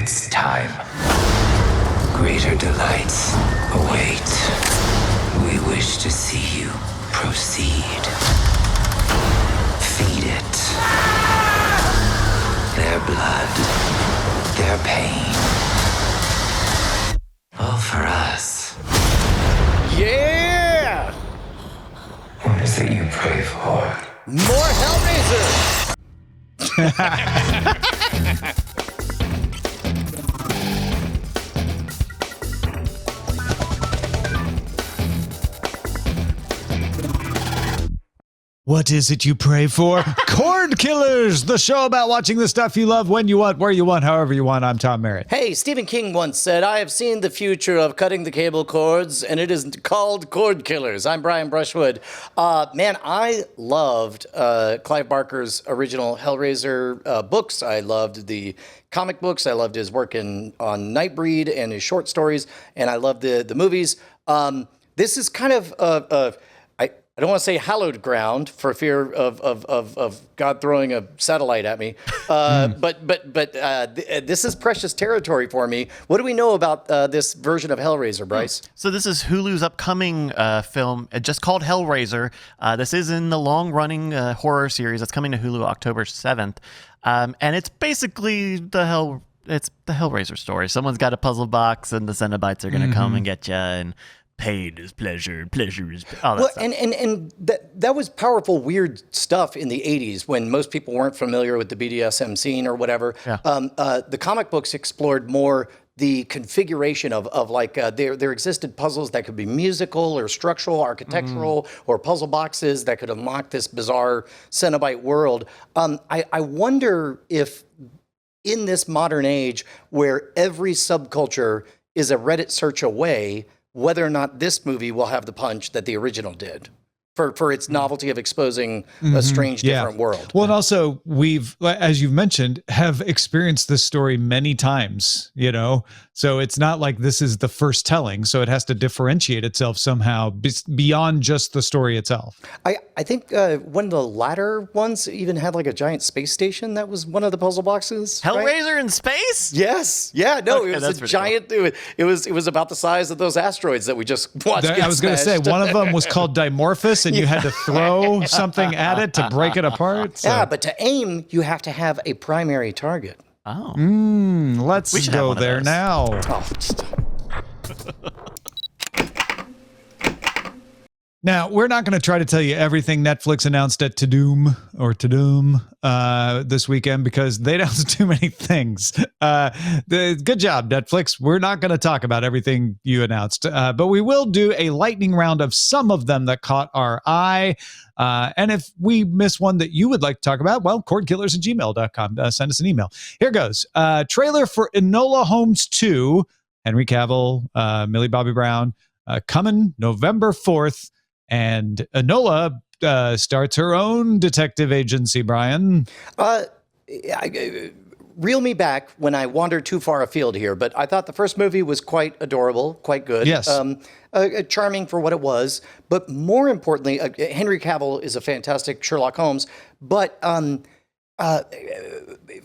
It's time. Greater delights await. We wish to see you proceed. Feed it. Their blood. Their pain. All for us. Yeah! What is it you pray for? More Hellraiser! What is it you pray for? Cordkillers, the show about watching the stuff you love when you want, where you want, however you want. I'm Tom Merritt. Hey, Stephen King once said, I have seen the future of cutting the cable cords, and it is called Cordkillers. I'm Brian Brushwood. Man, I loved Clive Barker's original Hellraiser books. I loved the comic books. I loved his work on Nightbreed and his short stories, and I loved the movies. This is kind of I don't want to say hallowed ground for fear of God throwing a satellite at me, but this is precious territory for me. What do we know about this version of Hellraiser, Bryce? So this is Hulu's upcoming film, just called Hellraiser. This is in the long-running horror series that's coming to Hulu October 7th, and it's basically the Hellraiser story. Someone's got a puzzle box, and the Cenobites are going to come and get you, and pain is pleasure, pleasure is all that stuff. And that was powerful, weird stuff in the 80s when most people weren't familiar with the BDSM scene or whatever. Yeah. The comic books explored more the configuration of like there existed puzzles that could be musical or structural, architectural, or puzzle boxes that could unlock this bizarre Cenobite world. I wonder if in this modern age where every subculture is a Reddit search away, whether or not this movie will have the punch that the original did for its novelty of exposing a strange, different world. Well, and also we've, as you've mentioned, have experienced this story many times, you know, so it's not like this is the first telling. So it has to differentiate itself somehow beyond just the story itself. I think one of the latter ones even had like a giant space station. That was one of the puzzle boxes. Hellraiser right? in space? Yes. Yeah. No, Okay, it was that's a pretty giant. cool. It was about the size of those asteroids that we just watched. I was going to say one of them was called Dimorphos, and you had to throw something at it to break it apart. So. Yeah, but to aim, you have to have a primary target. Oh. Let's go there now. Oh, Now, we're not going to try to tell you everything Netflix announced at TUDUM this weekend because they announced too many things. Good job, Netflix. We're not going to talk about everything you announced, but we will do a lightning round of some of them that caught our eye. And if we miss one that you would like to talk about, well, cordkillers@gmail.com. Send us an email. Here goes. Trailer for Enola Holmes 2, Henry Cavill, Millie Bobby Brown, coming November 4th. And Enola starts her own detective agency, Brian. Reel me back when I wandered too far afield here, but I thought the first movie was quite adorable, quite good. Yes. Charming for what it was. But more importantly, Henry Cavill is a fantastic Sherlock Holmes. But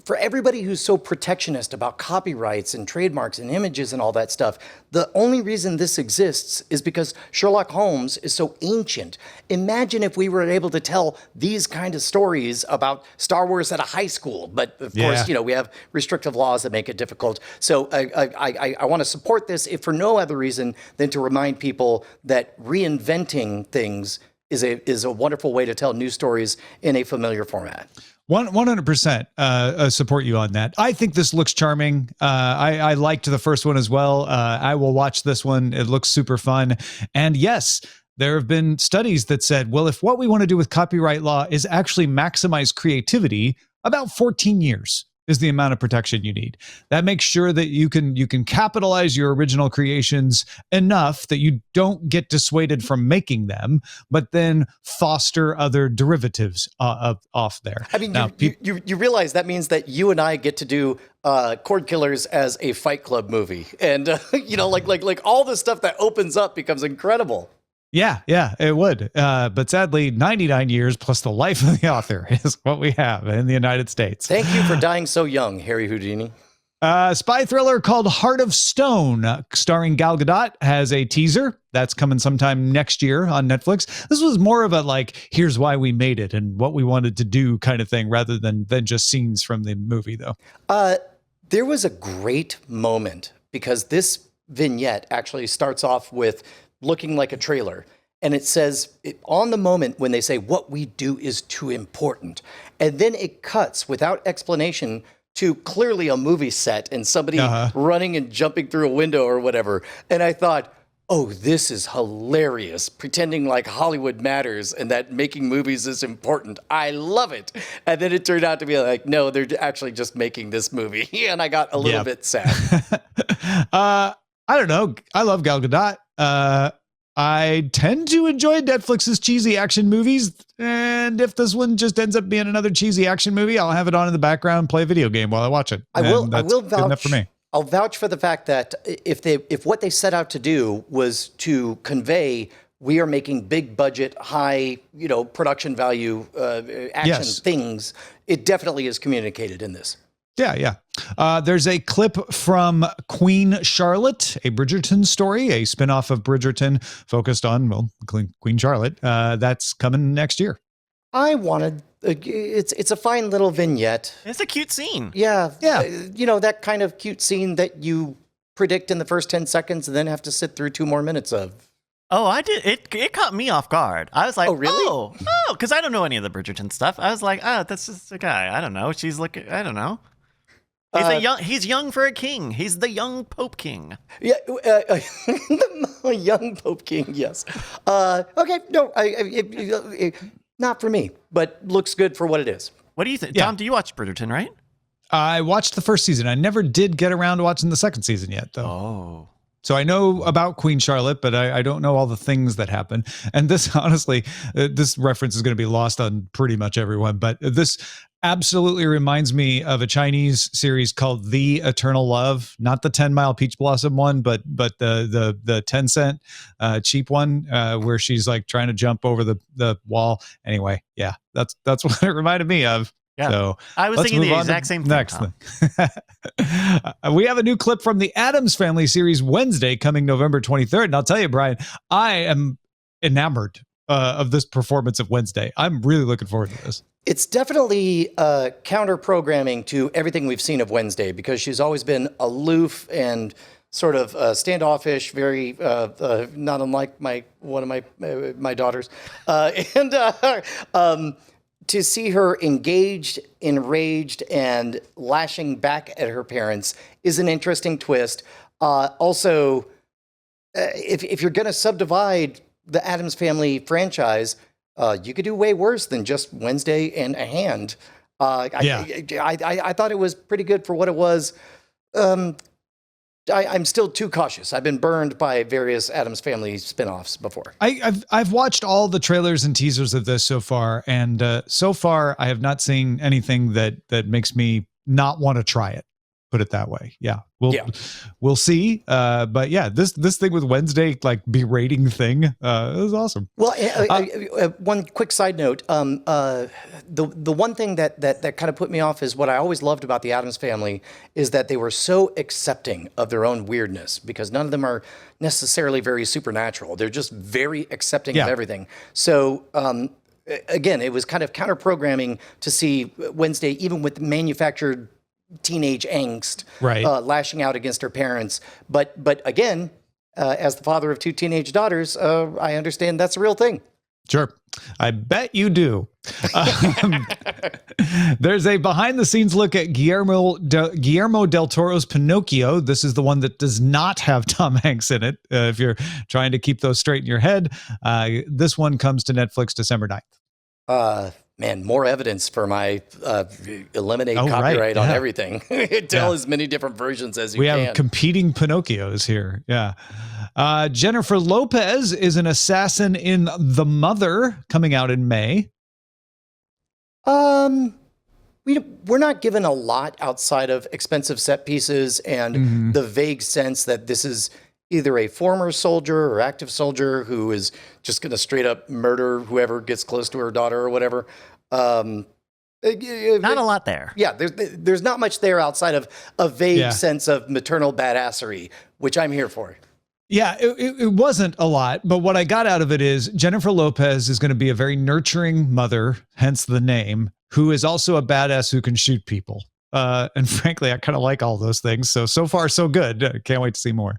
for everybody who's so protectionist about copyrights and trademarks and images and all that stuff, the only reason this exists is because Sherlock Holmes is so ancient. Imagine if we were able to tell these kind of stories about Star Wars at a high school, but of course, you know, we have restrictive laws that make it difficult. So I want to support this, if for no other reason than to remind people that reinventing things is a wonderful way to tell new stories in a familiar format. 100% support you on that. I think this looks charming. I liked the first one as well. I will watch this one. It looks super fun. And yes, there have been studies that said, well, if what we want to do with copyright law is actually maximize creativity, about 14 years is the amount of protection you need. That makes sure that you can capitalize your original creations enough that you don't get dissuaded from making them, but then foster other derivatives off there. I mean, now, you realize that means that you and I get to do Cordkillers as a Fight Club movie, and you know, like all the stuff that opens up becomes incredible. Yeah, it would. But sadly, 99 years plus the life of the author is what we have in the United States. Thank you for dying so young, Harry Houdini. Spy thriller called Heart of Stone, starring Gal Gadot, has a teaser that's coming sometime next year on Netflix. This was more of a like, here's why we made it and what we wanted to do kind of thing, rather than just scenes from the movie, though. There was a great moment because this vignette actually starts off with looking like a trailer. And it says on the moment when they say what we do is too important. And then it cuts without explanation to clearly a movie set and somebody running and jumping through a window or whatever. And I thought, oh, this is hilarious, pretending like Hollywood matters and that making movies is important. I love it. And then it turned out to be like, no, they're actually just making this movie. And I got a little bit sad. I don't know. I love Gal Gadot. I tend to enjoy Netflix's cheesy action movies, and if this one just ends up being another cheesy action movie, I'll have it on in the background, play a video game while I watch it. I will vouch. Good enough for me. I'll vouch for the fact that if what they set out to do was to convey we are making big budget, high production value action things, it definitely is communicated in this. Yeah. There's a clip from Queen Charlotte, a Bridgerton story, a spinoff of Bridgerton focused on, Queen Charlotte. That's coming next year. I wanted, it's a fine little vignette. It's a cute scene. Yeah. That kind of cute scene that you predict in the first 10 seconds and then have to sit through 2 more minutes of. Oh, I did. It caught me off guard. I was like, oh, really? Oh, because I don't know any of the Bridgerton stuff. I was like, that's just a guy. I don't know. She's looking, I don't know. He's young for a king. He's the young Pope King. Yeah, the young Pope King. Yes. Okay. No, not for me, but looks good for what it is. What do you think, Tom? Do you watch Bridgerton? Right. I watched the first season. I never did get around to watching the second season yet, though. Oh. So I know about Queen Charlotte, but I don't know all the things that happen. And this, honestly, this reference is going to be lost on pretty much everyone. But this absolutely reminds me of a Chinese series called The Eternal Love, not the 10 Mile Peach Blossom one, but the 10 cent cheap one where she's like trying to jump over the wall. Anyway, yeah, that's what it reminded me of. Yeah. So I was thinking the exact same thing. Next thing. We have a new clip from the Addams Family series Wednesday coming November 23rd. And I'll tell you, Brian, I am enamored of this performance of Wednesday. I'm really looking forward to this. It's definitely counter programming to everything we've seen of Wednesday because she's always been aloof and sort of standoffish, very not unlike one of my daughters, to see her engaged, enraged, and lashing back at her parents is an interesting twist. Also, if you're going to subdivide the Addams Family franchise, you could do way worse than just Wednesday and a hand. I thought it was pretty good for what it was. I'm still too cautious. I've been burned by various Addams Family spinoffs before. I've watched all the trailers and teasers of this so far, and so far I have not seen anything that makes me not want to try it. Put it that way. Yeah. We'll see. But yeah, this thing with Wednesday, like berating thing, it was awesome. Well, one quick side note. The one thing that kind of put me off is what I always loved about the Addams Family is that they were so accepting of their own weirdness because none of them are necessarily very supernatural. They're just very accepting of everything. So, again, it was kind of counter programming to see Wednesday, even with manufactured teenage angst, lashing out against her parents. But again, as the father of 2 teenage daughters, I understand that's a real thing. Sure. I bet you do. There's a behind the scenes look at Guillermo del Toro's Pinocchio. This is the one that does not have Tom Hanks in it. If you're trying to keep those straight in your head, this one comes to Netflix December 9th. Man, more evidence for my eliminate copyright on everything. Tell as many different versions as you can. We have competing Pinocchios here. Yeah. Jennifer Lopez is an assassin in The Mother, coming out in May. We're not given a lot outside of expensive set pieces and the vague sense that this is either a former soldier or active soldier who is just going to straight up murder whoever gets close to her daughter or whatever. Not a lot there. Yeah, there's not much there outside of a vague sense of maternal badassery, which I'm here for. Yeah, it wasn't a lot, but what I got out of it is Jennifer Lopez is going to be a very nurturing mother, hence the name, who is also a badass who can shoot people. And frankly, I kind of like all those things. So far, so good. Can't wait to see more.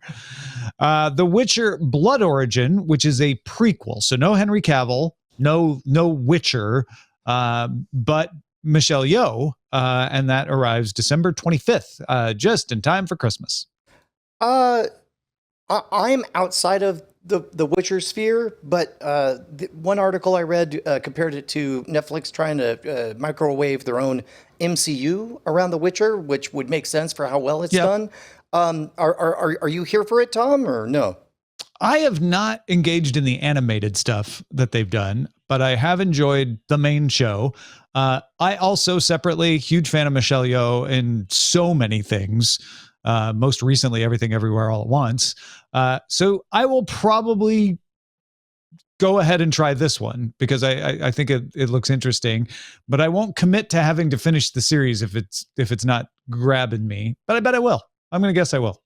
The Witcher Blood Origin, which is a prequel. So no Henry Cavill, no Witcher, but Michelle Yeoh, and that arrives December 25th, just in time for Christmas. I'm outside of the Witcher sphere, but one article I read compared it to Netflix trying to microwave their own MCU around The Witcher, which would make sense for how well it's done. Are you here for it, Tom, or no? I have not engaged in the animated stuff that they've done, but I have enjoyed the main show. I also separately, huge fan of Michelle Yeoh in so many things. Most recently, Everything Everywhere All at Once. So I will probably go ahead and try this one because I think it looks interesting, but I won't commit to having to finish the series if it's not grabbing me, but I bet I will. I'm going to guess I will.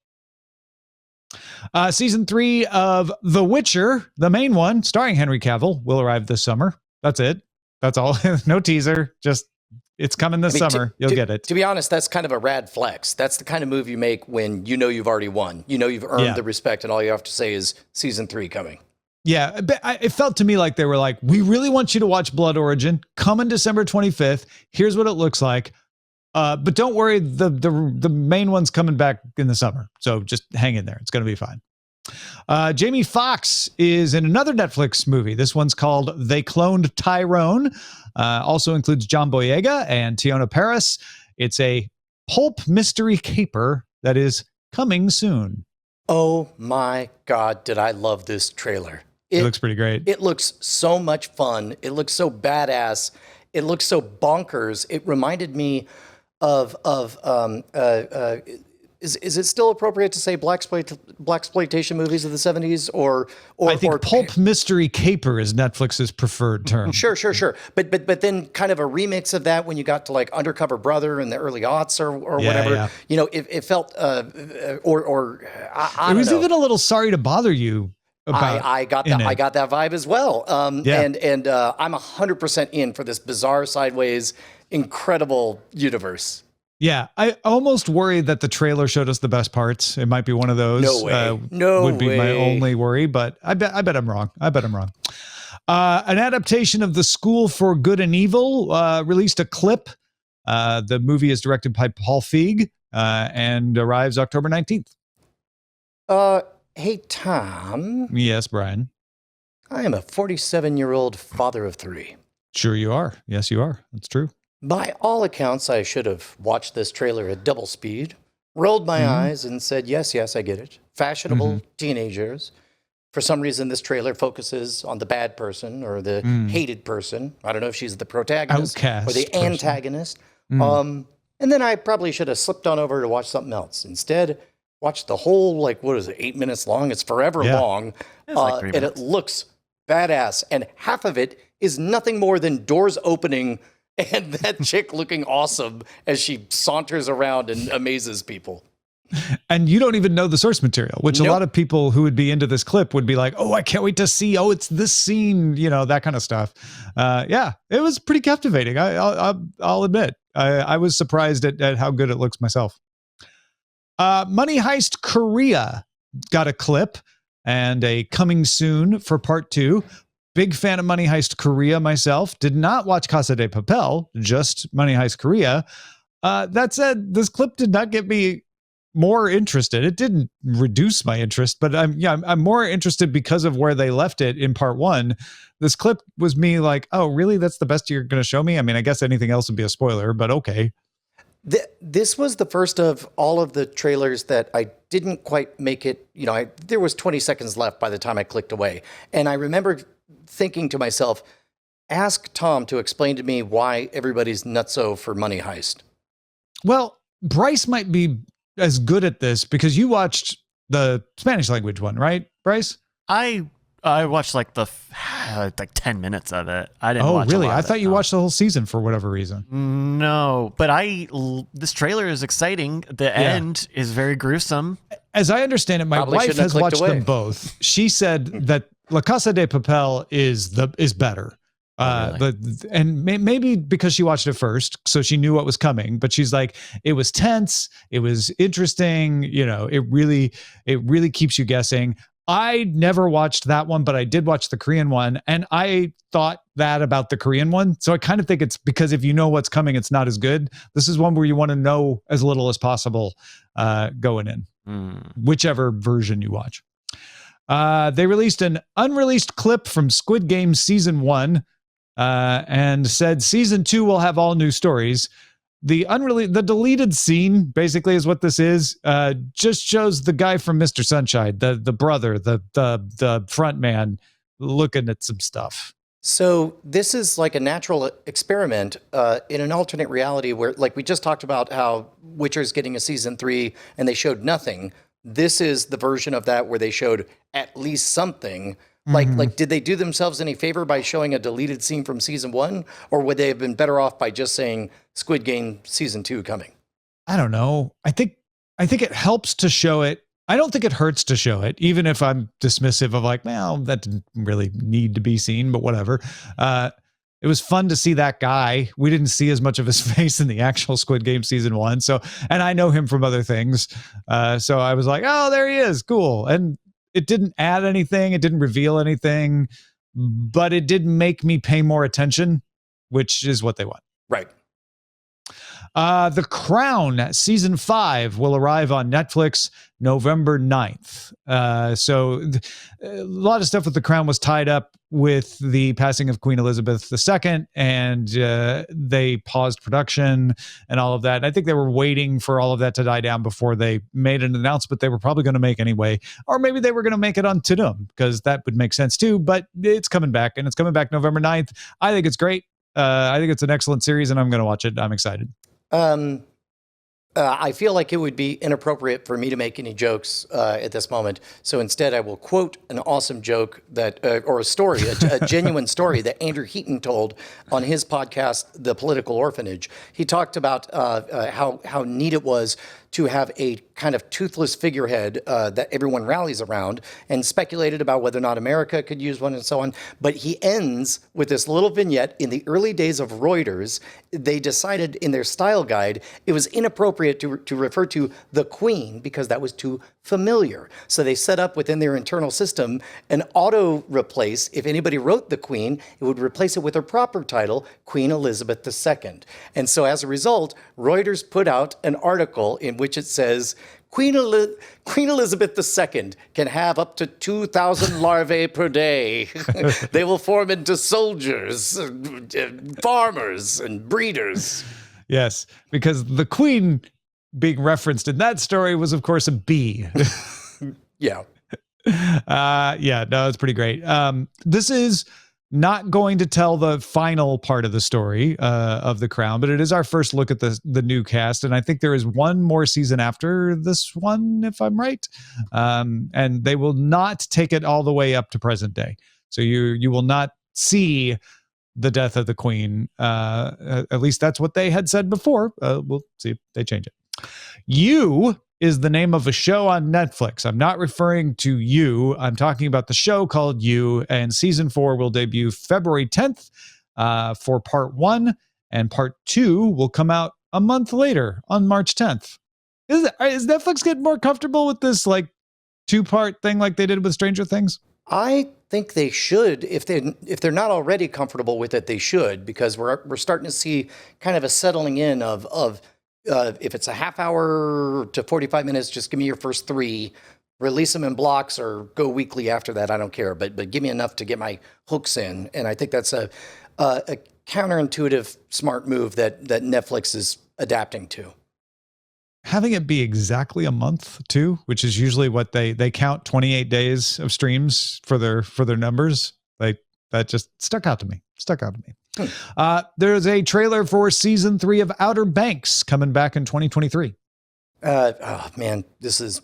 Season 3 of The Witcher, the main one, starring Henry Cavill, will arrive this summer. That's it. That's all. No teaser. Just it's coming this summer. You'll get it. To be honest, that's kind of a rad flex. That's the kind of move you make when you know you've already won. You know you've earned the respect, and all you have to say is season 3 coming. Yeah, but it felt to me like they were like, we really want you to watch Blood Origin. Coming December 25th. Here's what it looks like. But don't worry, the main one's coming back in the summer. So just hang in there. It's going to be fine. Jamie Foxx is in another Netflix movie. This one's called They Cloned Tyrone. Also includes John Boyega and Tiona Paris. It's a pulp mystery caper that is coming soon. Oh my God, did I love this trailer. It looks pretty great. It looks so much fun. It looks so badass. It looks so bonkers. It reminded me of is it still appropriate to say blaxploitation movies of the 70s or I think pulp mystery caper is Netflix's preferred term. Sure. But then kind of a remix of that when you got to like Undercover Brother in the early aughts or whatever. Yeah. You know, it felt I it was even a little Sorry to Bother You. I got that vibe as well. And I'm 100% in for this bizarre sideways incredible universe. Yeah, I almost worry that the trailer showed us the best parts. It might be one of those. No way. Would be my only worry, but I bet I'm wrong. An adaptation of The School for Good and Evil released a clip. The movie is directed by Paul Feig and arrives October 19th. Hey, Tom. Yes, Brian. I am a 47-year-old father of 3. Sure you are. Yes, you are. That's true. By all accounts, I should have watched this trailer at double speed, rolled my eyes and said, yes, I get it. Fashionable teenagers. For some reason, this trailer focuses on the bad person or the hated person. I don't know if she's the protagonist Outcast or the antagonist. And then I probably should have slipped on over to watch something else. Instead, watched the whole, 8 minutes long? It's forever long. It's like 3 minutes. And it looks badass. And half of it is nothing more than doors opening and that chick looking awesome as she saunters around and amazes people. And you don't even know the source material, which a lot of people who would be into this clip would be like, oh, I can't wait to see. Oh, it's this scene, that kind of stuff. Yeah, it was pretty captivating. I'll admit. I was surprised at how good it looks myself. Money Heist Korea got a clip and a coming soon for part 2. Big fan of Money Heist Korea myself. Did not watch Casa de Papel, just Money Heist Korea. That said, this clip did not get me more interested. It didn't reduce my interest, but I'm more interested because of where they left it in part 1. This clip was me like, oh, really? That's the best you're going to show me? I mean, I guess anything else would be a spoiler, but okay. This was the first of all of the trailers that I didn't quite make it. There was 20 seconds left by the time I clicked away. And I remember thinking to myself, ask Tom to explain to me why everybody's nutso for Money Heist. Well, Bryce might be as good at this because you watched the Spanish language one, right, Bryce? I I watched like like 10 minutes of it. I didn't watch really? a lot I of thought it, you no. watched the whole season for whatever reason. No, but this trailer is exciting. The end is very gruesome. As I understand it, my Probably wife shouldn't have has clicked watched away. them both. She said that La Casa de Papel is better. Really? Maybe because she watched it first, so she knew what was coming. But she's like, it was tense, it was interesting. It really keeps you guessing. I never watched that one, but I did watch the Korean one, and I thought that about the Korean one. So I kind of think it's because if you know what's coming, it's not as good. This is one where you want to know as little as possible going in, whichever version you watch. They released an unreleased clip from Squid Game Season 1 and said Season 2 will have all new stories. The deleted scene basically is what this is. Just shows the guy from Mr. Sunshine, the brother, the front man, looking at some stuff. So this is like a natural experiment in an alternate reality where, like we just talked about how Witcher's getting a season 3 and they showed nothing. This is the version of that where they showed at least something. Like, did they do themselves any favor by showing a deleted scene from season 1, or would they have been better off by just saying Squid Game season 2 coming? I don't know. I think it helps to show it. I don't think it hurts to show it, even if I'm dismissive of like, well, that didn't really need to be seen, but whatever. It was fun to see that guy. We didn't see as much of his face in the actual Squid Game season 1. So, and I know him from other things. So I was like, oh, there he is. Cool. And it didn't add anything. It didn't reveal anything, but it did make me pay more attention, which is what they want. Right. The Crown season 5 will arrive on Netflix November 9th. So a lot of stuff with The Crown was tied up with the passing of Queen Elizabeth II, and they paused production and all of that. And I think they were waiting for all of that to die down before they made an announcement they were probably going to make anyway. Or maybe they were going to make it on TUDUM, because that would make sense too. But it's coming back, and it's coming back November 9th. I think it's great. I think it's an excellent series, and I'm going to watch it. I'm excited. I feel like it would be inappropriate for me to make any jokes at this moment. So instead, I will quote an awesome joke that, or a story, a genuine story that Andrew Heaton told on his podcast, The Political Orphanage. He talked about how neat it was to have a kind of toothless figurehead that everyone rallies around, and speculated about whether or not America could use one and so on. But he ends with this little vignette. In the early days of Reuters, they decided in their style guide it was inappropriate to refer to the Queen because that was too familiar. So they set up within their internal system an auto replace. If anybody wrote the Queen, it would replace it with her proper title, Queen Elizabeth II. And so as a result, Reuters put out an article in which it says, Queen Elizabeth II can have up to 2,000 larvae per day. They will form into soldiers, farmers, and breeders. Yes, because the Queen being referenced in that story was, of course, a bee. Yeah. No, it's pretty great. This is not going to tell the final part of the story of The Crown, but it is our first look at the new cast, and I think there is one more season after this one, if I'm right. And they will not take it all the way up to present day. So you will not see the death of the Queen. At least that's what they had said before. We'll see if they change it. You is the name of a show on Netflix. I'm not referring to You. I'm talking about the show called You, and season 4 will debut February 10th for part 1, and part 2 will come out a month later on March 10th. Is Netflix getting more comfortable with this like 2-part thing like they did with Stranger Things? I think they should. If they're not already comfortable with it, they should, because we're starting to see kind of a settling in of if it's a half hour to 45 minutes, just give me your first 3, release them in blocks, or go weekly after that. I don't care, but give me enough to get my hooks in. And I think that's a counterintuitive, smart move that Netflix is adapting to. Having it be exactly a month too, which is usually what they count 28 days of streams for their numbers. Like that just stuck out to me. There's a trailer for season 3 of Outer Banks coming back in 2023. Oh man, this is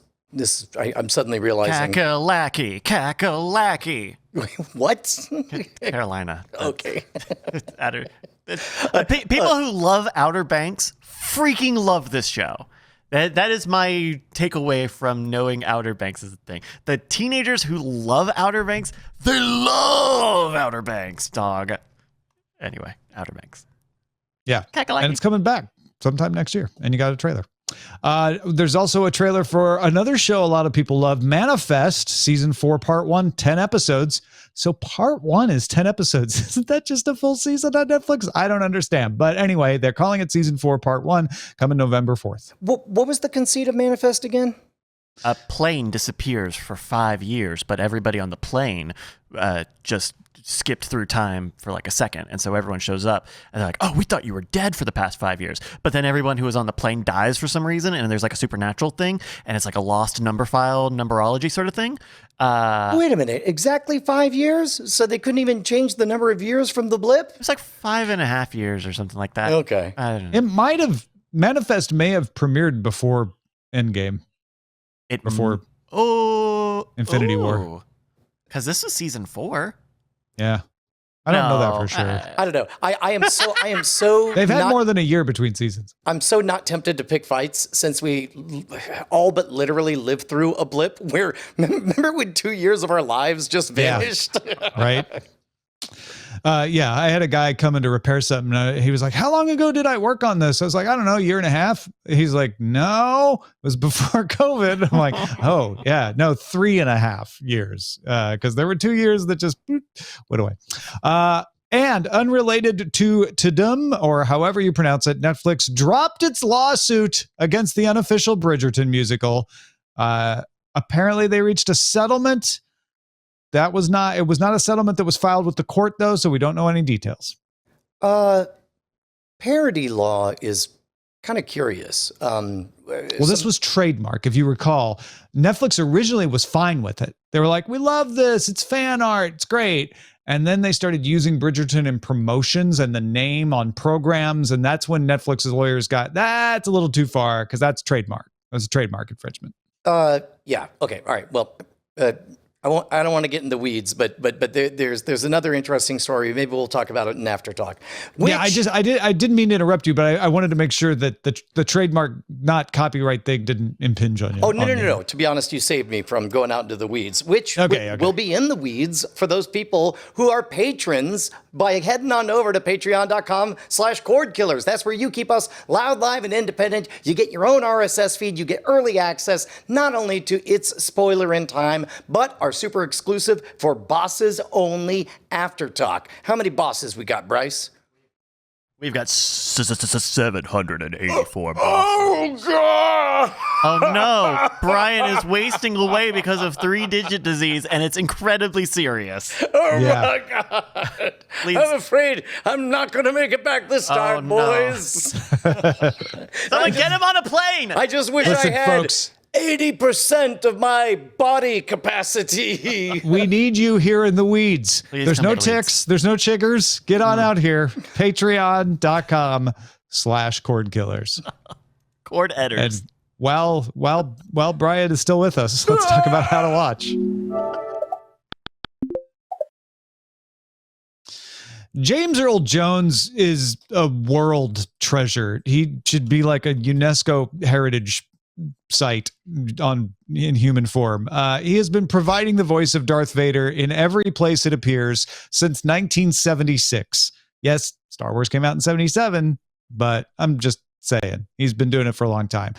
I'm suddenly realizing. Kakalaki. What? Carolina. Okay. People who love Outer Banks freaking love this show. That is my takeaway from knowing Outer Banks is a thing. The teenagers who love Outer Banks, they love Outer Banks, dog. Anyway, Outer Banks. Yeah. Kakalaki. And it's coming back sometime next year. And you got a trailer. There's also a trailer for another show a lot of people love, Manifest, season 4, part 1, 10 episodes. So part 1 is 10 episodes. Isn't that just a full season on Netflix? I don't understand. But anyway, they're calling it season 4, part 1, coming November 4th. What was the conceit of Manifest again? A plane disappears for 5 years, but everybody on the plane just skipped through time for like a second. And so everyone shows up and they're like, oh, we thought you were dead for the past 5 years. But then everyone who was on the plane dies for some reason. And there's like a supernatural thing. And it's like a lost number file, numberology sort of thing. Wait a minute. Exactly 5 years? So they couldn't even change the number of years from the blip? It was like 5.5 years or something like that. Okay. I don't know. It might have, Manifest may have premiered before Endgame. Before Infinity War. Because this is season 4. Yeah. I don't know that for sure. I don't know. I am so They've had more than a year between seasons. I'm so not tempted to pick fights since we all but literally lived through a blip where, remember when 2 years of our lives just vanished? Yeah. Right? Yeah, I had a guy come in to repair something. He was like, how long ago did I work on this? I was like, I don't know, 1.5 years. He's like, no, it was before COVID. I'm like, oh, yeah, no, 3.5 years. Because there were 2 years that just went away. And unrelated to TUDUM, or however you pronounce it, Netflix dropped its lawsuit against the unofficial Bridgerton musical. Apparently, they reached a settlement. It was not a settlement that was filed with the court, though, so we don't know any details. Parody law is kind of curious. This was trademark. If you recall, Netflix originally was fine with it. They were like, we love this. It's fan art. It's great. And then they started using Bridgerton in promotions and the name on programs. And that's when Netflix's lawyers got, that's a little too far because that's trademark. That's a trademark infringement. Yeah. Okay. All right. Well, I don't want to get in the weeds, but there's another interesting story. Maybe we'll talk about it in After Talk. Yeah, I didn't mean to interrupt you, but I wanted to make sure that the trademark, not copyright thing, didn't impinge on you. Oh, no. To be honest, you saved me from going out into the weeds, which will be in the weeds for those people who are patrons by heading on over to patreon.com/Cordkillers. That's where you keep us loud, live, and independent. You get your own RSS feed. You get early access, not only to It's Spoilerin time, but our super exclusive for bosses only After Talk. How many bosses we got, Bryce? We've got 784 bosses. Oh, God! Oh, no. Brian is wasting away because of 3-digit disease, and it's incredibly serious. Oh, my God. Please. I'm afraid I'm not going to make it back this time, boys. Someone get him on a plane! I just wish I had... folks. 80% of my body capacity. We need you here in the weeds. Please There's no ticks. There's no chiggers. Get on out here. Patreon.com/Cordkillers. Cord editors. And while Brian is still with us, let's talk about how to watch. James Earl Jones is a world treasure. He should be like a UNESCO heritage site in human form. He has been providing the voice of Darth Vader in every place it appears since 1976. Yes, Star Wars came out in 77, but I'm just saying he's been doing it for a long time.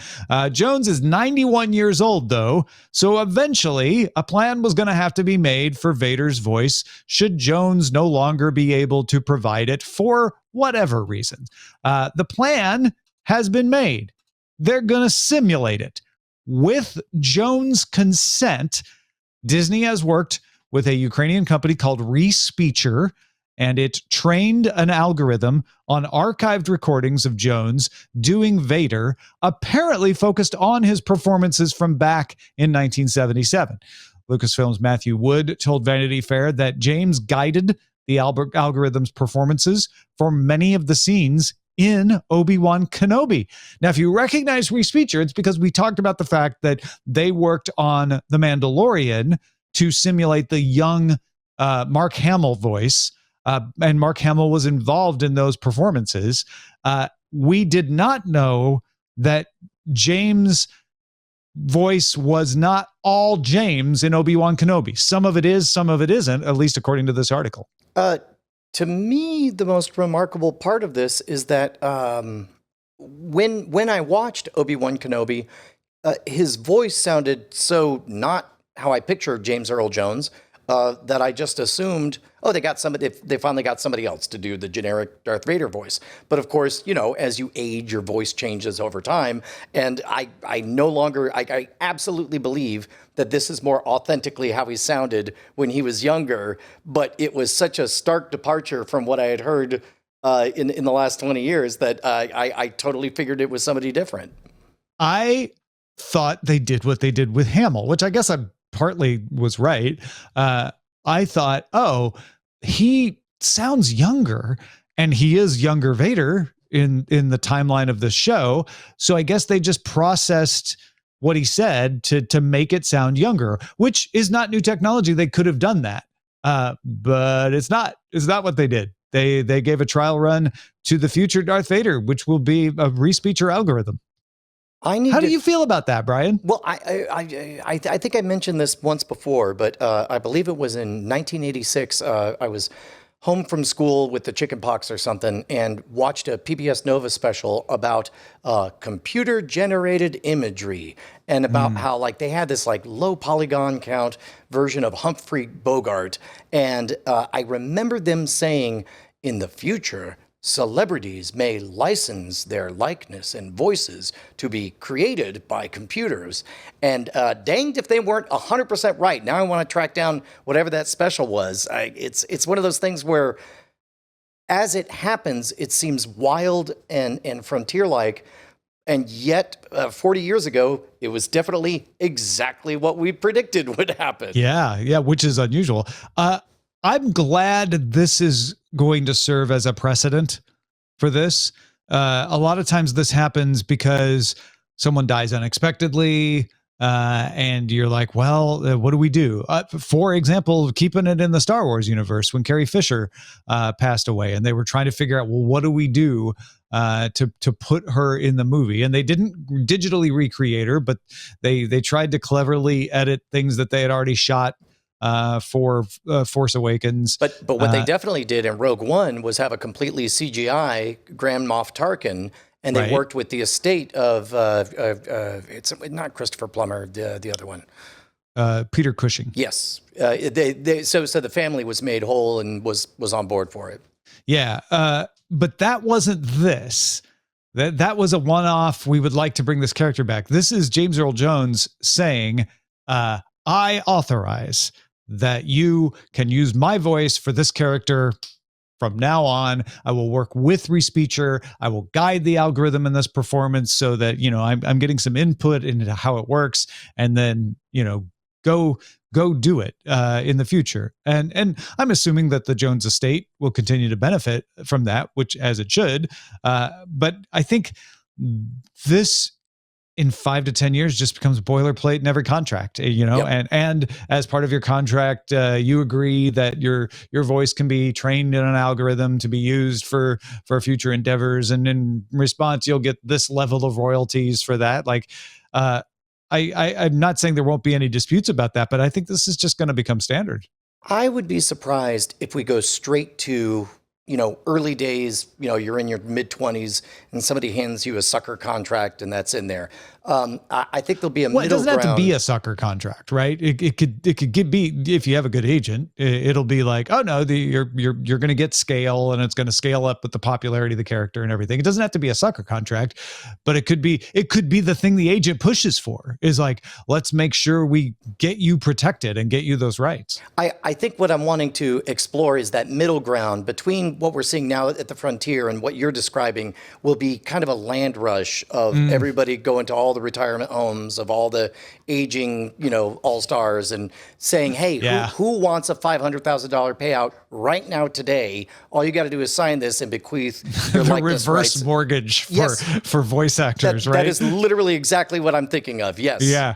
Jones is 91 years old, though, so eventually a plan was going to have to be made for Vader's voice should Jones no longer be able to provide it for whatever reason. The plan has been made. They're going to simulate it. With Jones' consent, Disney has worked with a Ukrainian company called Respeecher, and it trained an algorithm on archived recordings of Jones doing Vader, apparently focused on his performances from back in 1977. Lucasfilm's Matthew Wood told Vanity Fair that James guided the algorithm's performances for many of the scenes in Obi-Wan Kenobi. Now, if you recognize Reese Feature, it's because we talked about the fact that they worked on The Mandalorian to simulate the young Mark Hamill voice, and Mark Hamill was involved in those performances. We did not know that James' voice was not all James in Obi-Wan Kenobi. Some of it is, some of it isn't, at least according to this article. To me, the most remarkable part of this is that when I watched Obi-Wan Kenobi, his voice sounded so not how I pictured James Earl Jones that I just assumed, they finally got somebody else to do the generic Darth Vader voice. But of course, as you age, your voice changes over time. And I absolutely believe that this is more authentically how he sounded when he was younger. But it was such a stark departure from what I had heard in the last 20 years that I totally figured it was somebody different. I thought they did what they did with Hamill, which I guess I partly was right. I thought, he sounds younger, and he is younger Vader in the timeline of the show. So I guess they just processed what he said to make it sound younger, which is not new technology. They could have done that. But it's not what they did. They gave a trial run to the future Darth Vader, which will be a Reese Feature algorithm. How do you feel about that, Brian? Well, I think I mentioned this once before, but I believe it was in 1986. I was home from school with the chicken pox or something and watched a PBS Nova special about computer-generated imagery and about how they had this low polygon count version of Humphrey Bogart. And I remember them saying, in the future, celebrities may license their likeness and voices to be created by computers. And danged if they weren't 100% right. Now I want to track down whatever that special was. It's one of those things where, as it happens, it seems wild and frontier-like. And yet, 40 years ago, it was definitely exactly what we predicted would happen. Yeah, which is unusual. I'm glad this is going to serve as a precedent for this. A lot of times this happens because someone dies unexpectedly, and you're like, well, what do we do? For example, keeping it in the Star Wars universe, when Carrie Fisher passed away, and they were trying to figure out, well, what do we do to put her in the movie? And they didn't digitally recreate her, but they tried to cleverly edit things that they had already shot for Force Awakens. But what they definitely did in Rogue One was have a completely CGI Grand Moff Tarkin, and they worked with the estate of it's not Christopher Plummer, the other one, Peter Cushing. Yes, so the family was made whole and was on board for it. Yeah, but that wasn't this. That was a one-off. We would like to bring this character back. This is James Earl Jones saying, I authorize that you can use my voice for this character from now on. I will work with Reese Feature. I will guide the algorithm in this performance so that, I'm getting some input into how it works, and then, go do it in the future. And I'm assuming that the Jones estate will continue to benefit from that, which as it should. But I think this, in 5 to 10 years, just becomes boilerplate in every contract, and as part of your contract, you agree that your voice can be trained in an algorithm to be used for future endeavors. And in response, you'll get this level of royalties for that. I'm not saying there won't be any disputes about that, but I think this is just going to become standard. I would be surprised if we go straight to, early days, you're in your mid-20s and somebody hands you a sucker contract and that's in there. I think there'll be a middle ground. It doesn't have to be a sucker contract, right? It could be, if you have a good agent, it'll be like, oh no, you're going to get scale, and it's going to scale up with the popularity of the character and everything. It doesn't have to be a sucker contract, but it could be the thing the agent pushes for is like, let's make sure we get you protected and get you those rights. I think what I'm wanting to explore is that middle ground between imagine what we're seeing now at the frontier and what you're describing will be kind of a land rush of everybody going to all the retirement homes of all the aging, all-stars and saying, hey, who wants a $500,000 payout right now today? All you got to do is sign this and bequeath your the likeness reverse rights. mortgage for voice actors, right? That is literally exactly what I'm thinking of. Yes. Yeah.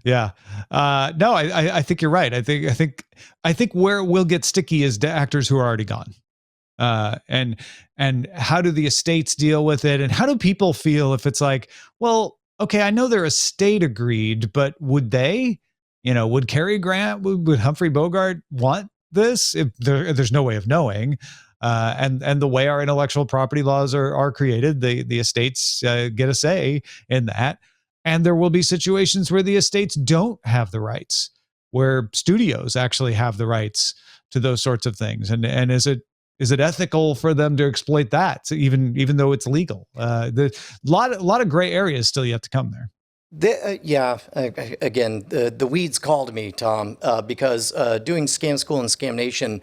Yeah. No, I think you're right. I think where it will get sticky is the actors who are already gone. And how do the estates deal with it? And how do people feel if it's like, well, okay, I know their estate agreed, but would they, would Cary Grant, would Humphrey Bogart want this? If there's no way of knowing. And the way our intellectual property laws are created, the estates get a say in that. And there will be situations where the estates don't have the rights, where studios actually have the rights to those sorts of things. And is it ethical for them to exploit that, so even though it's legal? The lot of gray areas still yet to come there. Again, the weeds called me, Tom, because doing Scam School and Scam Nation,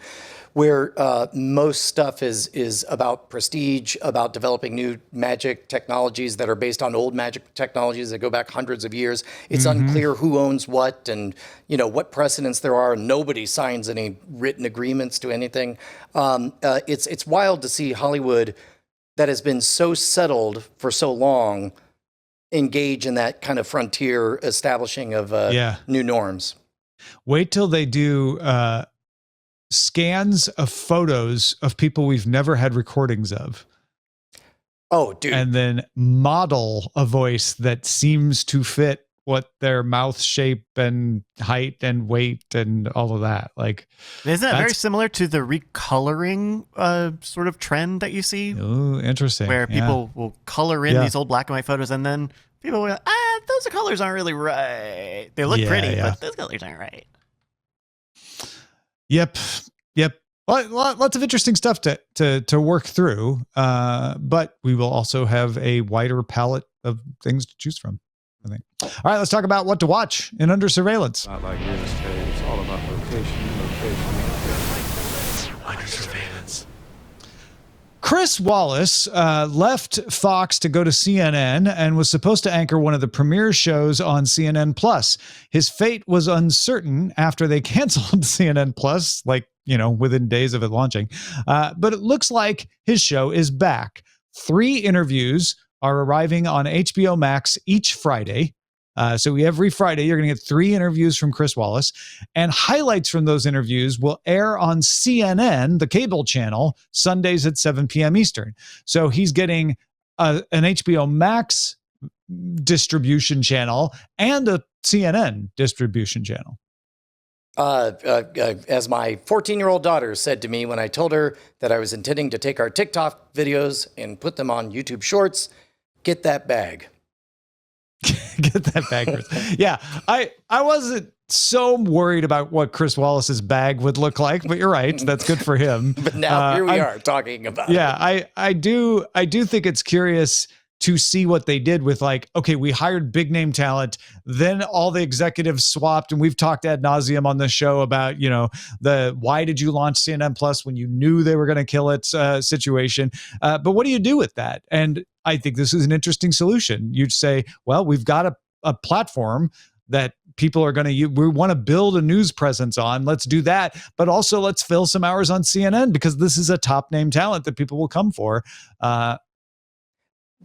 where most stuff is about prestige, about developing new magic technologies that are based on old magic technologies that go back hundreds of years. It's unclear who owns what and what precedents there are. Nobody signs any written agreements to anything. It's wild to see Hollywood that has been so settled for so long engage in that kind of frontier establishing of new norms. Wait till they do scans of photos of people we've never had recordings of. Oh, dude. And then model a voice that seems to fit what their mouth shape and height and weight and all of that. Like, isn't that very similar to the recoloring sort of trend that you see? Oh, interesting. Where people will color in these old black and white photos, and then people will, those colors aren't really right. They look pretty, but those colors aren't right. Yep. Lots of interesting stuff to work through, but we will also have a wider palette of things to choose from, I think. All right, let's talk about what to watch in Under Surveillance. Not like real estate. It's all about location. Under surveillance. Chris Wallace left Fox to go to CNN and was supposed to anchor one of the premiere shows on CNN Plus. His fate was uncertain after they canceled CNN Plus, within days of it launching. But it looks like his show is back. 3 interviews are arriving on HBO Max each Friday. So every Friday, you're going to get 3 interviews from Chris Wallace, and highlights from those interviews will air on CNN, the cable channel, Sundays at 7 p.m. Eastern. So he's getting an HBO Max distribution channel and a CNN distribution channel. As my 14-year-old daughter said to me when I told her that I was intending to take our TikTok videos and put them on YouTube Shorts, get that bag. Get that bag. Yeah, I wasn't so worried about what Chris Wallace's bag would look like, but you're right. That's good for him. But now here we are talking about it. I do think it's curious to see what they did with we hired big name talent, then all the executives swapped, and we've talked ad nauseum on the show about, the why did you launch CNN Plus when you knew they were going to kill it situation. But what do you do with that? And I think this is an interesting solution. You'd say, well, we've got a platform that people are going to use. We want to build a news presence on. Let's do that. But also let's fill some hours on CNN because this is a top name talent that people will come for.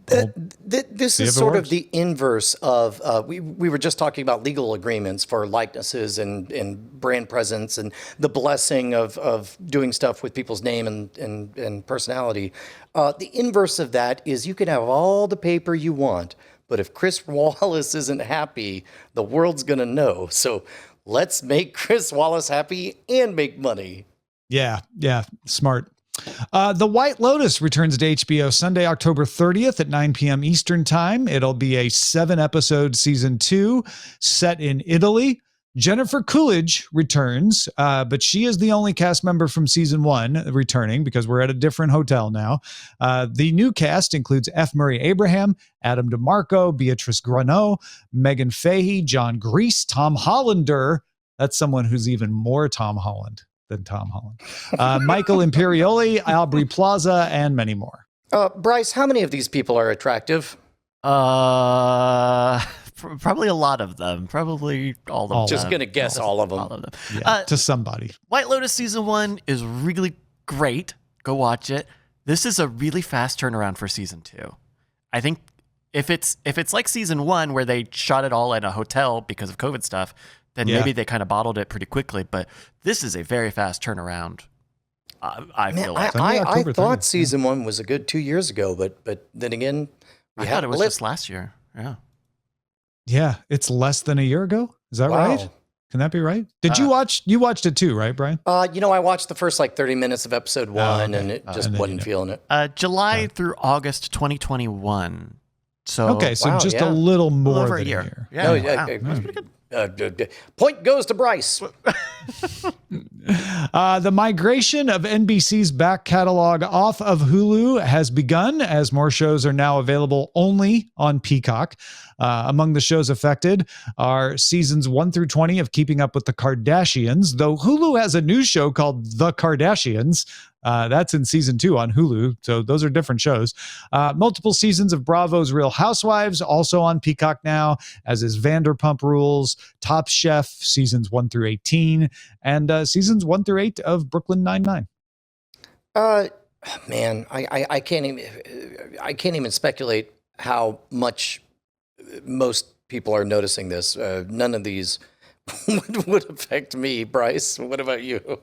This is sort of the inverse of we were just talking about legal agreements for likenesses and brand presence and the blessing of doing stuff with people's name and personality. The inverse of that is you can have all the paper you want, but if Chris Wallace isn't happy, the world's going to know. So let's make Chris Wallace happy and make money. Yeah, smart. The White Lotus returns to HBO Sunday, October 30th at 9 p.m. Eastern Time. It'll be a 7-episode season 2 set in Italy. Jennifer Coolidge returns, but she is the only cast member from season 1 returning because we're at a different hotel now. The new cast includes F. Murray Abraham, Adam DeMarco, Beatrice Grano, Megan Fahey, John Grease, Tom Hollander. That's someone who's even more Tom Holland than Tom Holland. Michael Imperioli, Aubrey Plaza, and many more. Bryce, how many of these people are attractive? Probably a lot of them. Probably all of them. Just gonna guess all of them. All of them. Yeah, to somebody. White Lotus season 1 is really great. Go watch it. This is a really fast turnaround for season 2. I think if it's like season 1 where they shot it all in a hotel because of COVID stuff, then maybe they kind of bottled it pretty quickly. But this is a very fast turnaround. I feel like. I thought season 1 was a good 2 years ago, but then again, I thought it was just last year. Yeah. Yeah, it's less than a year ago. Is that right? Can that be right? Did you watched it too, right, Brian? I watched the first 30 minutes of episode 1 and it just wasn't feeling it. July through August 2021. So okay, so just a little more than a year. Yeah, No, that's pretty good. Point goes to Bryce. The migration of NBC's back catalog off of Hulu has begun as more shows are now available only on Peacock. Among the shows affected are seasons 1 through 20 of Keeping Up with the Kardashians, though Hulu has a new show called The Kardashians. That's in season 2 on Hulu, so those are different shows. Multiple seasons of Bravo's Real Housewives, also on Peacock now, as is Vanderpump Rules, Top Chef, seasons 1 through 18, and seasons 1 through 8 of Brooklyn Nine-Nine. Man, I can't even speculate how much most people are noticing this. None of these would affect me, Bryce. What about you?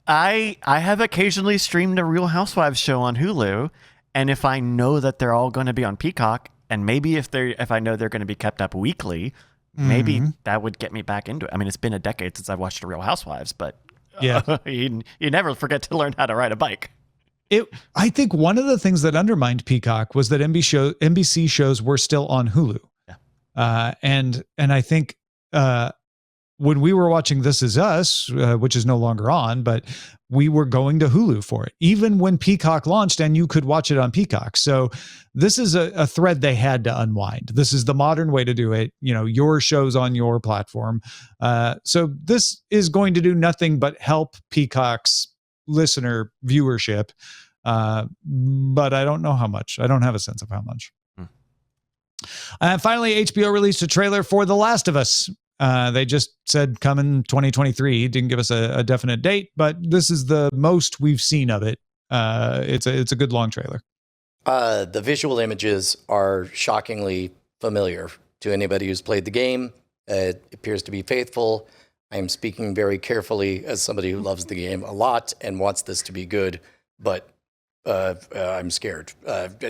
I have occasionally streamed a Real Housewives show on Hulu, and if I know that they're all going to be on Peacock, and maybe if I know they're going to be kept up weekly, maybe that would get me back into it. I mean, it's been a decade since I've watched a Real Housewives, but you never forget to learn how to ride a bike. I think one of the things that undermined Peacock was that NBC shows were still on Hulu. Yeah. And I think when we were watching This Is Us, which is no longer on, but we were going to Hulu for it, even when Peacock launched and you could watch it on Peacock. So this is a thread they had to unwind. This is the modern way to do it. Your show's on your platform. So this is going to do nothing but help Peacock's listener viewership. But I don't know how much. I don't have a sense of how much. And finally, HBO released a trailer for The Last of Us. They just said come in 2023. Didn't give us a definite date, but this is the most we've seen of it. It's a good long trailer. The visual images are shockingly familiar to anybody who's played the game. It appears to be faithful. I am speaking very carefully as somebody who loves the game a lot and wants this to be good, but I'm scared.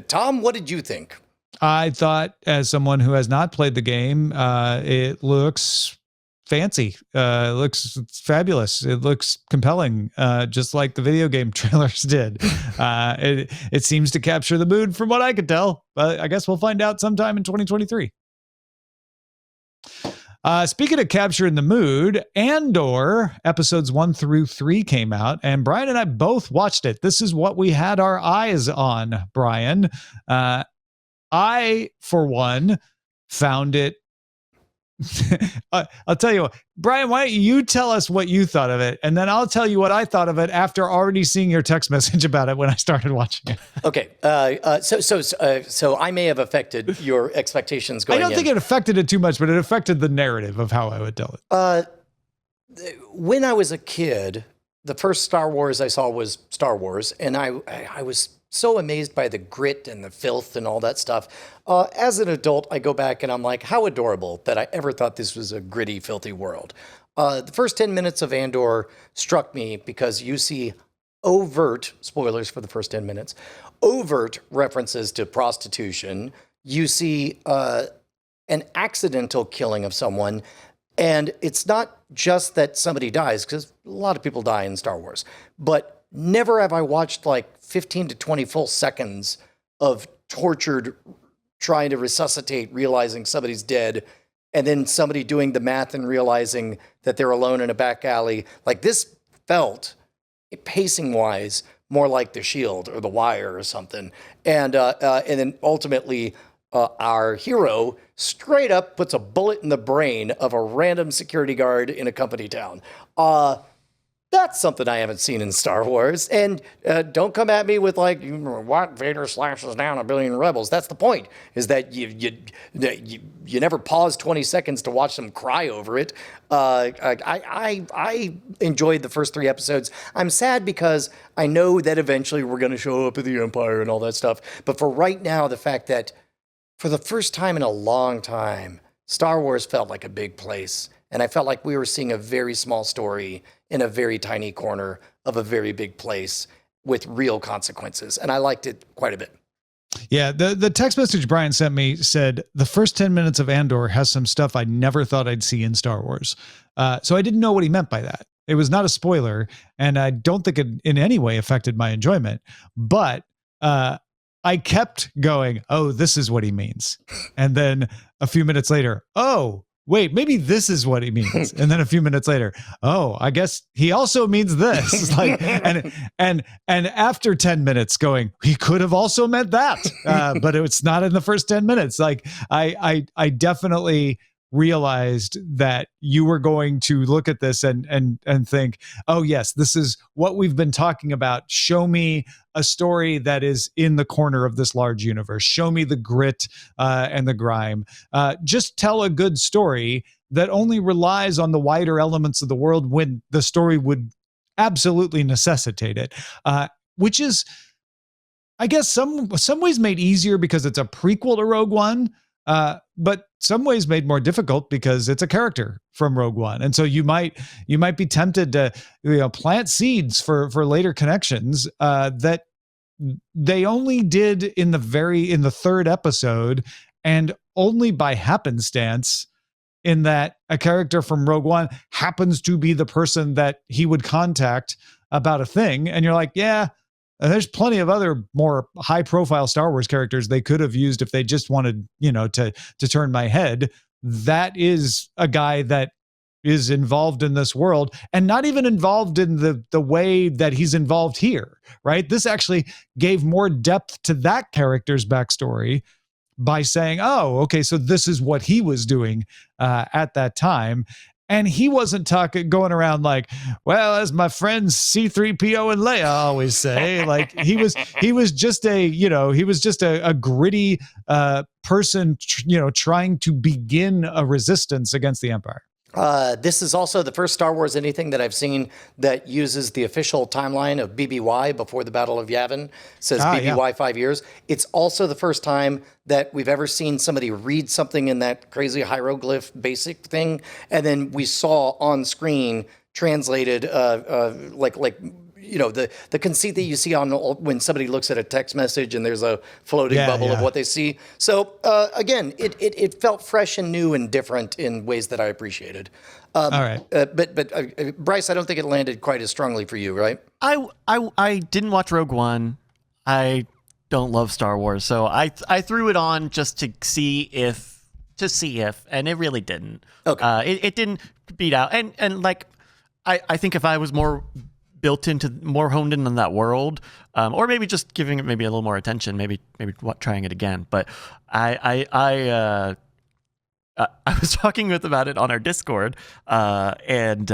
Tom, what did you think? I thought, as someone who has not played the game, it looks fancy. It looks fabulous. It looks compelling, just like the video game trailers did. It seems to capture the mood from what I could tell. But I guess we'll find out sometime in 2023. Speaking of capturing the mood, Andor episodes 1 through 3 came out, and Brian and I both watched it. This is what we had our eyes on, Brian. I, for one, found it. I'll tell you what, Brian, why don't you tell us what you thought of it, and then I'll tell you what I thought of it after already seeing your text message about it when I started watching it. Okay, so I may have affected your expectations going in. I don't think it affected it too much, but it affected the narrative of how I would tell it. When I was a kid, the first Star Wars I saw was Star Wars, and I was so amazed by the grit and the filth and all that stuff. As an adult, I go back and I'm like, how adorable that I ever thought this was a gritty, filthy world. The first 10 minutes of Andor struck me because you see overt, spoilers for the first 10 minutes, overt references to prostitution. You see an accidental killing of someone. And it's not just that somebody dies, because a lot of people die in Star Wars, but never have I watched 15 to 20 full seconds of tortured trying to resuscitate, realizing somebody's dead, and then somebody doing the math and realizing that they're alone in a back alley. This felt, pacing-wise, more like The Shield or The Wire or something. And then ultimately, our hero straight up puts a bullet in the brain of a random security guard in a company town. That's something I haven't seen in Star Wars. And don't come at me with like, what, Vader slashes down 1 billion rebels. That's the point, is that you never pause 20 seconds to watch them cry over it. I enjoyed the first 3 episodes. I'm sad because I know that eventually we're going to show up at the Empire and all that stuff. But for right now, the fact that for the first time in a long time, Star Wars felt like a big place. And I felt like we were seeing a very small story in a very tiny corner of a very big place with real consequences. And I liked it quite a bit. Yeah, the text message Brian sent me said, the first 10 minutes of Andor has some stuff I never thought I'd see in Star Wars. So I didn't know what he meant by that. It was not a spoiler, and I don't think it in any way affected my enjoyment. But I kept going, oh, this is what he means. And then a few minutes later, oh, wait, maybe this is what he means. And then a few minutes later, oh, I guess he also means this. Like, and after 10 minutes going, he could have also meant that. But it's not in the first 10 minutes. Like I definitely realized that you were going to look at this and think, oh yes, this is what we've been talking about. Show me a story that is in the corner of this large universe. Show me the grit and the grime. Just tell a good story that only relies on the wider elements of the world when the story would absolutely necessitate it, which is, I guess, some ways made easier because it's a prequel to Rogue One. But some ways made more difficult because it's a character from Rogue One. And so you might be tempted to, plant seeds for later connections, that they only did in the 3rd episode, and only by happenstance, in that a character from Rogue One happens to be the person that he would contact about a thing. And you're like, yeah, there's plenty of other more high-profile Star Wars characters they could have used if they just wanted, to turn my head. That is a guy that is involved in this world, and not even involved in the way that he's involved here, right? This actually gave more depth to that character's backstory by saying, oh, okay, so this is what he was doing at that time. And he wasn't going around like, well, as my friends C-3PO and Leia always say, like he was just a gritty person, trying to begin a resistance against the Empire. This is also the first Star Wars anything that I've seen that uses the official timeline of BBY before the Battle of Yavin. It says BBY 5 years. It's also the first time that we've ever seen somebody read something in that crazy hieroglyph basic thing, and then we saw on screen translated the conceit that you see on when somebody looks at a text message and there's a floating bubble of what they see. So again, it felt fresh and new and different in ways that I appreciated. All right. But Bryce, I don't think it landed quite as strongly for you, right? I didn't watch Rogue One. I don't love Star Wars, so I threw it on just to see if, and it really didn't. Okay. It didn't beat out, and like I think if I was more honed in on that world, or maybe just giving it maybe a little more attention, maybe trying it again. But I was talking about it on our Discord, and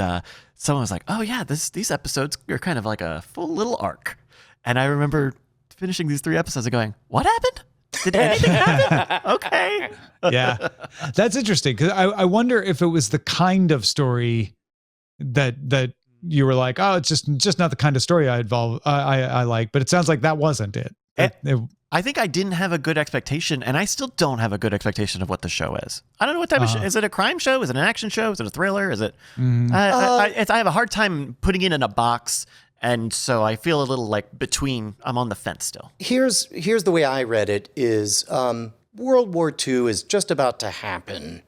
someone was like, "Oh yeah, these episodes are kind of like a full little arc." And I remember finishing these 3 episodes and going, "What happened? Did anything happen?" Okay. Yeah, that's interesting, because I wonder if it was the kind of story that you were like, oh, it's just not the kind of story I like. But it sounds like that wasn't it. I think I didn't have a good expectation, and I still don't have a good expectation of what the show is. I don't know what type of show. Is it a crime show? Is it an action show? Is it a thriller? Is it? I have a hard time putting it in a box, and so I feel a little like between. I'm on the fence still. Here's the way I read it: is World War II is just about to happen,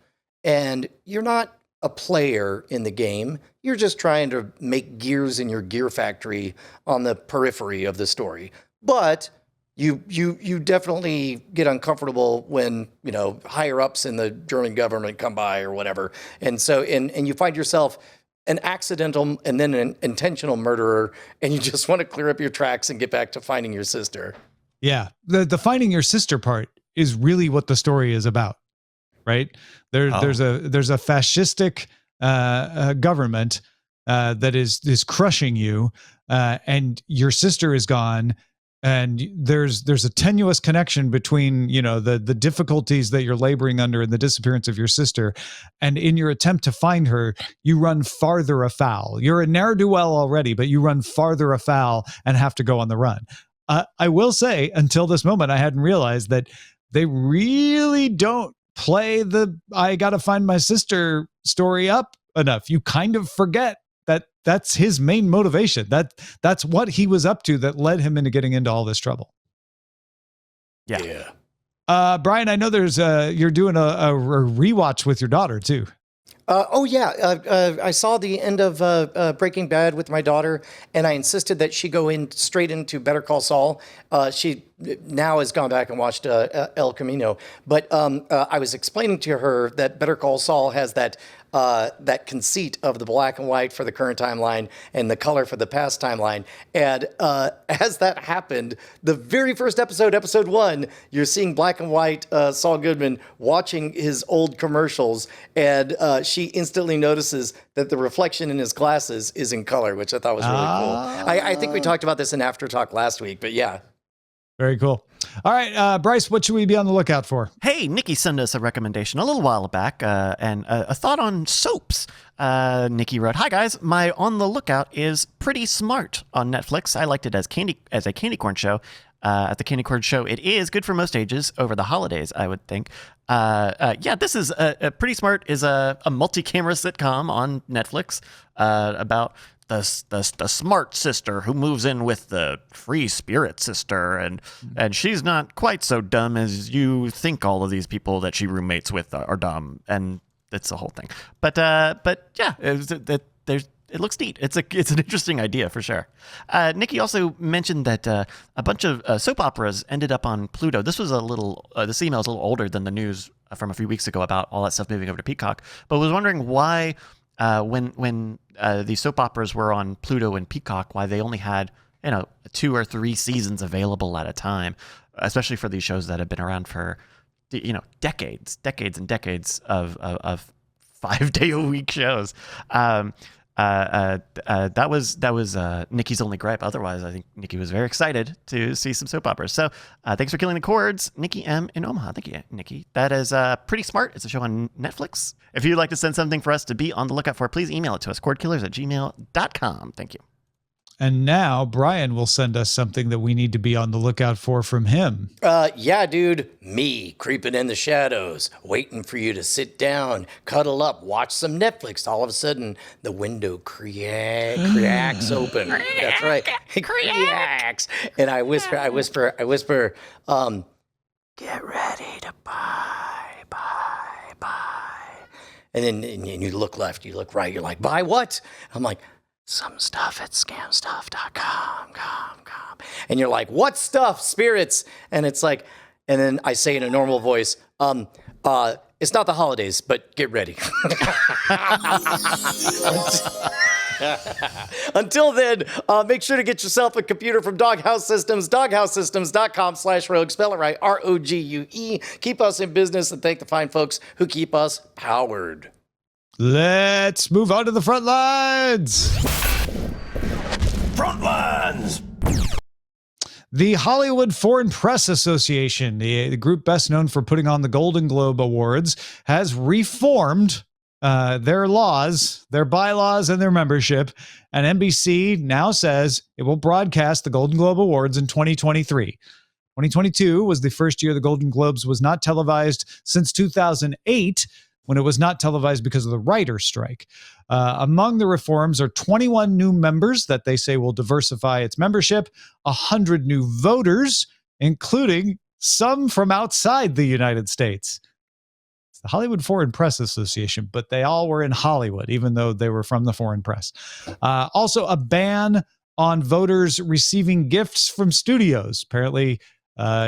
and you're not a player in the game. You're just trying to make gears in your gear factory on the periphery of the story. But you definitely get uncomfortable when, higher ups in the German government come by or whatever. And so, and you find yourself an accidental and then an intentional murderer, and you just want to clear up your tracks and get back to finding your sister. Yeah. The finding your sister part is really what the story is about, right? There's a fascistic government that is crushing you, and your sister is gone. And there's a tenuous connection between, the difficulties that you're laboring under and the disappearance of your sister. And in your attempt to find her, you run farther afoul. You're a ne'er-do-well already, but you run farther afoul and have to go on the run. I will say, until this moment, I hadn't realized that they really don't play the I gotta find my sister story up enough. You kind of forget that's his main motivation. That's what he was up to that led him into getting into all this trouble. Yeah. Brian, I know there's you're doing a rewatch with your daughter too. I saw the end of Breaking Bad with my daughter, and I insisted that she go in straight into Better Call Saul. She now has gone back and watched El Camino, but I was explaining to her that Better Call Saul has that conceit of the black and white for the current timeline and the color for the past timeline. And as that happened, the very first episode 1, you're seeing black and white Saul Goodman watching his old commercials, and she instantly notices that the reflection in his glasses is in color, which I thought was really cool. I think we talked about this in After Talk last week, but yeah. Very cool. All right, Bryce, what should we be on the lookout for? Hey, Nikki sent us a recommendation a little while back, and a thought on soaps. Nikki wrote, "Hi guys, my on the lookout is Pretty Smart on Netflix. I liked it as a candy corn show. At the Candy Corn Show, it is good for most ages over the holidays, I would think. This is Pretty Smart is a multi-camera sitcom on Netflix about the smart sister who moves in with the free spirit sister, and she's not quite so dumb as you think. All of these people that she roommates with are dumb, and it's the whole thing. But yeah, it looks neat. It's an interesting idea for sure. Nikki also mentioned that a bunch of soap operas ended up on Pluto. This was this email is a little older than the news from a few weeks ago about all that stuff moving over to Peacock, but was wondering why when these soap operas were on Pluto and Peacock, why they only had 2 or 3 seasons available at a time, especially for these shows that have been around for decades and decades of 5-day-a-week shows. That was Nikki's only gripe. Otherwise, I think Nikki was very excited to see some soap operas. So thanks for killing the cords, Nikki M in Omaha. Thank you, Nikki. That is Pretty Smart. It's a show on Netflix. If you'd like to send something for us to be on the lookout for, please email it to us, cordkillers@gmail.com. Thank you. And now Brian will send us something that we need to be on the lookout for from him. Yeah, dude. Me creeping in the shadows, waiting for you to sit down, cuddle up, watch some Netflix. All of a sudden, the window cracks open. That's right. Cracks. And I whisper, get ready to buy. And then you look left, you look right, you're like, buy what? I'm like, some stuff at scamstuff.com. And you're like, what stuff? Spirits. And it's like, and then I say in a normal voice, it's not the holidays, but get ready. Until then, make sure to get yourself a computer from Doghouse Systems, doghousesystems.com/rogue. Spell it right, ROGUE. Keep us in business, and thank the fine folks who keep us powered. Let's move on to the front lines. Front lines! The Hollywood Foreign Press Association, the group best known for putting on the Golden Globe Awards, has reformed their laws, their bylaws, and their membership. And NBC now says it will broadcast the Golden Globe Awards in 2023. 2022 was the first year the Golden Globes was not televised since 2008, when it was not televised because of the writer's strike. Among the reforms are 21 new members that they say will diversify its membership, 100 new voters, including some from outside the United States. It's the Hollywood Foreign Press Association, but they all were in Hollywood, even though they were from the foreign press. Also, a ban on voters receiving gifts from studios. Apparently,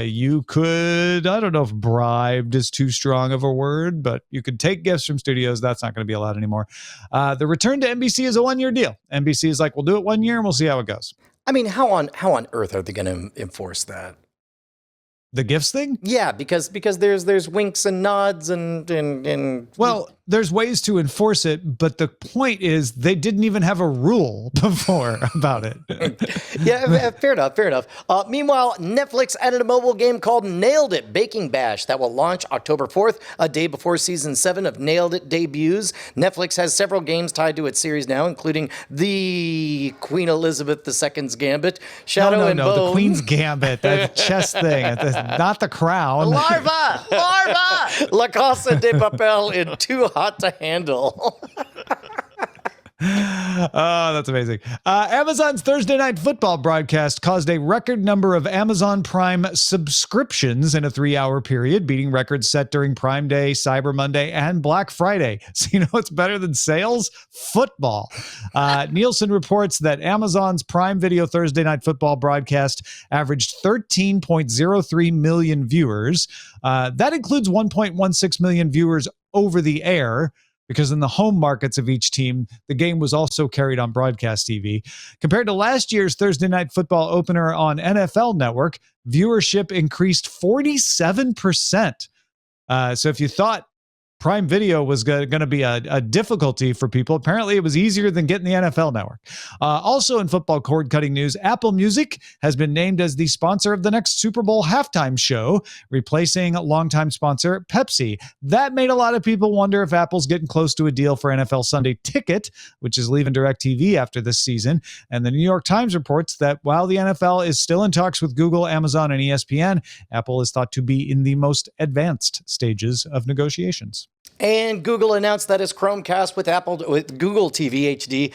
you could, I don't know if bribed is too strong of a word, but you could take gifts from studios. That's not going to be allowed anymore. The return to NBC is a 1-year deal. NBC is like, we'll do it 1 year and we'll see how it goes. I mean, how on earth are they going to enforce that? The gifts thing? Yeah, because there's winks and nods and well, there's ways to enforce it, but the point is they didn't even have a rule before about it. Yeah, fair enough. Meanwhile, Netflix added a mobile game called Nailed It Baking Bash that will launch October 4th, a day before season 7 of Nailed It debuts. Netflix has several games tied to its series now, including the Queen Elizabeth II's Gambit, Shadow and Bone. The Queen's Gambit, that chess thing, not the crown. Larva! La Casa de Papel in Too Hot to Handle. Oh, that's amazing. Amazon's Thursday Night Football broadcast caused a record number of Amazon Prime subscriptions in a 3-hour period, beating records set during Prime Day, Cyber Monday, and Black Friday. So you know what's better than sales? Football. Nielsen reports that Amazon's Prime Video Thursday Night Football broadcast averaged 13.03 million viewers. That includes 1.16 million viewers over the air, because in the home markets of each team, the game was also carried on broadcast TV. Compared to last year's Thursday Night Football opener on NFL Network, viewership increased 47%. So if you thought Prime Video was going to be a difficulty for people, apparently it was easier than getting the NFL Network. Also in football cord-cutting news, Apple Music has been named as the sponsor of the next Super Bowl halftime show, replacing longtime sponsor Pepsi. That made a lot of people wonder if Apple's getting close to a deal for NFL Sunday Ticket, which is leaving DirecTV after this season. And the New York Times reports that while the NFL is still in talks with Google, Amazon, and ESPN, Apple is thought to be in the most advanced stages of negotiations. And Google announced that its Chromecast with Google TV HD,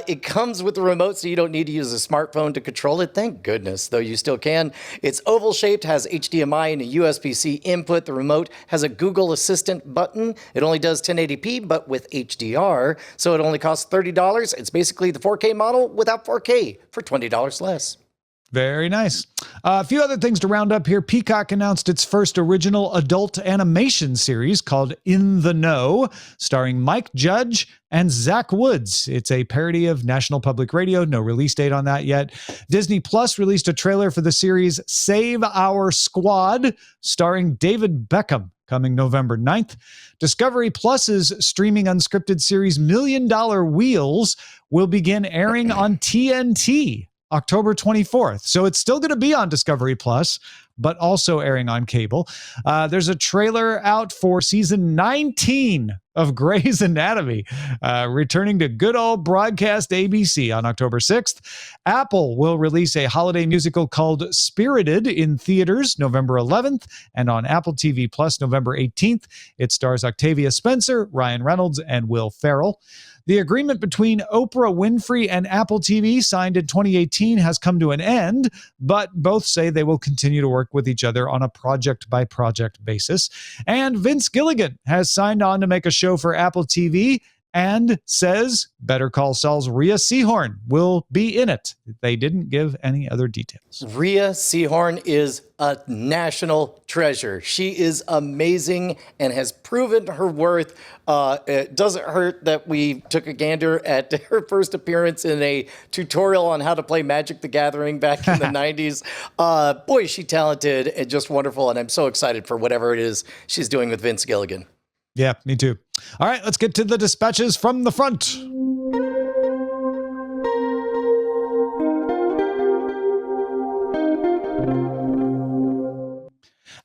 it comes with the remote, so you don't need to use a smartphone to control it. Thank goodness, though you still can. It's oval shaped, has HDMI and a USB-C input. The remote has a Google Assistant button. It only does 1080p, but with HDR, so it only costs $30. It's basically the 4K model without 4K for $20 less. Very nice. A few other things to round up here. Peacock announced its first original adult animation series called In the Know, starring Mike Judge and Zach Woods. It's a parody of National Public Radio. No release date on that yet. Disney Plus released a trailer for the series Save Our Squad, starring David Beckham, coming November 9th. Discovery Plus's streaming unscripted series Million Dollar Wheels will begin airing on TNT October 24th. So it's still going to be on Discovery Plus, but also airing on cable. There's a trailer out for season 19 of Grey's Anatomy, returning to good old broadcast ABC on October 6th. Apple will release a holiday musical called Spirited in theaters November 11th and on Apple TV Plus November 18th. It stars Octavia Spencer, Ryan Reynolds, and Will Ferrell. The agreement between Oprah Winfrey and Apple TV, signed in 2018, has come to an end, but both say they will continue to work with each other on a project-by-project basis. And Vince Gilligan has signed on to make a show for Apple TV and says Better Call Saul's Rhea Seehorn will be in it. They didn't give any other details. Rhea Seehorn is a national treasure. She is amazing and has proven her worth. It doesn't hurt that we took a gander at her first appearance in a tutorial on how to play Magic the Gathering back in the 90s. Boy, is she talented and just wonderful, and I'm so excited for whatever it is she's doing with Vince Gilligan. Yeah, me too. All right, let's get to the dispatches from the front.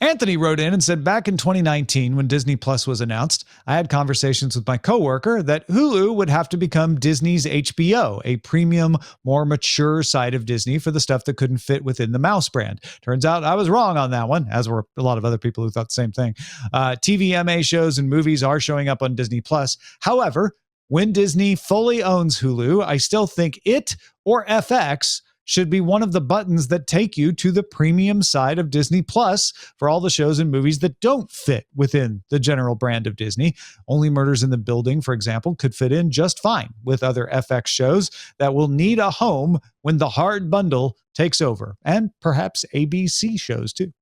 Anthony wrote in and said, back in 2019, when Disney Plus was announced, I had conversations with my coworker that Hulu would have to become Disney's HBO, a premium, more mature side of Disney for the stuff that couldn't fit within the mouse brand. Turns out I was wrong on that one, as were a lot of other people who thought the same thing. TVMA shows and movies are showing up on Disney Plus. However, when Disney fully owns Hulu, I still think it or FX should be one of the buttons that take you to the premium side of Disney Plus for all the shows and movies that don't fit within the general brand of Disney. Only Murders in the Building, for example, could fit in just fine with other FX shows that will need a home when the hard bundle takes over, and perhaps ABC shows too.